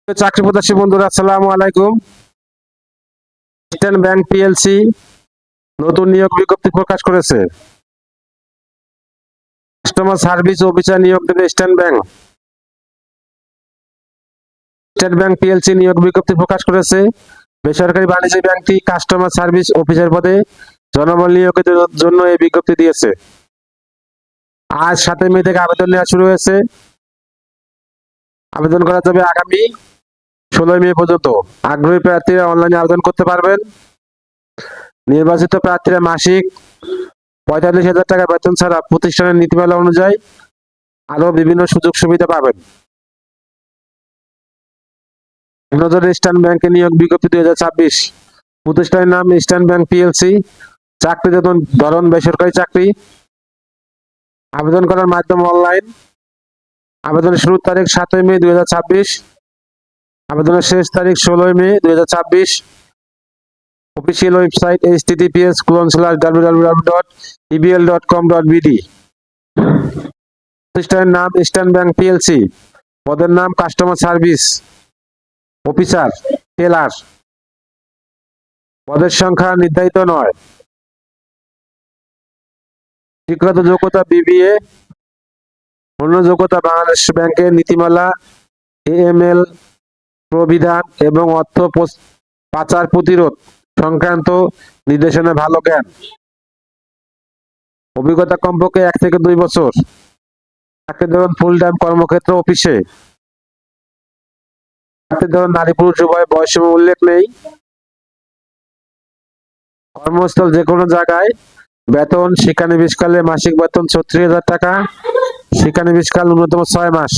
চাকরি প্রত্যাশী বন্ধুরা, আসসালামু আলাইকুম। ইস্টার্ন ব্যাংক পিএলসি নতুন নিয়োগ বিজ্ঞপ্তি প্রকাশ করেছে। কাস্টমার সার্ভিস অফিসার নিয়োগ দেবে eastern bank. State bank PLC নিয়োগ বিজ্ঞপ্তি প্রকাশ করেছে। বেসরকারি বাণিজ্য ব্যাংকটি কাস্টমার সার্ভিস অফিসার পদে জনবল নিয়োগের জন্য এই বিজ্ঞপ্তি দিয়েছে। আজ 7 মে থেকে আবেদন নেওয়া শুরু হয়েছে। আবেদন করা যাবে আগামী 16 মে পর্যন্ত। আগ্রহী প্রার্থীরা অনলাইনে আবেদন করতে পারবেন। নির্বাচিত প্রার্থীরা মাসিক 45,000 টাকা বেতন ছাড়া প্রতিষ্ঠানের নীতিমালা অনুযায়ী আরো বিভিন্ন সুযোগ সুবিধা পাবেন। নজরে ইস্টার্ন ব্যাংকের নিয়োগ বিজ্ঞপ্তি 2026। প্রতিষ্ঠানের নাম ইস্টার্ন ব্যাংক পিএলসি। চাকরি ধরন বেসরকারি চাকরি। আবেদন করার মাধ্যম অনলাইন। আবেদনের শুরুর তারিখ 7 মে 2026। আবেদনের শেষ তারিখ 16 মে 2026। Official website https://www.ebl.com.bd। প্রতিষ্ঠানের নাম ইস্টার্ন ব্যাংক পিএলসি। পদের নাম কাস্টমার সার্ভিস অফিসার টেলার। পদের সংখ্যা নির্ধারিত নয়। শিক্ষাগত যোগ্যতা বিবিএ। অন্য যোগ্যতা বাংলাদেশ ব্যাংকের নীতিমালা, এএমএল প্রবিধান এবং অর্থ পাচার প্রতিরোধ সংক্রান্ত নির্দেশনা ভালো জ্ঞান। অভিজ্ঞতা কমপক্ষে 1 থেকে 2 বছর। চাকরির ধরন ফুল টাইম কর্মক্ষেত্র অফিসে। চাকরির ধরন নারী পুরুষ উভয়, বয়সসীমা উল্লেখ নেই। কর্মস্থল যে কোনো জায়গায়। বেতন শিক্ষানবিশকালে মাসিক বেতন 36,000 টাকা। শিক্ষানবিশকাল ন্যূনতম 6 মাস।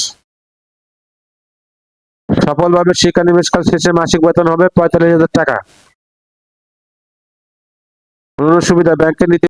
সফলভাবে শিক্ষানবিশকাল শেষে মাসিক বেতন হবে 45,000 টাকা। অন্যান্য সুবিধা ব্যাংকের নীতি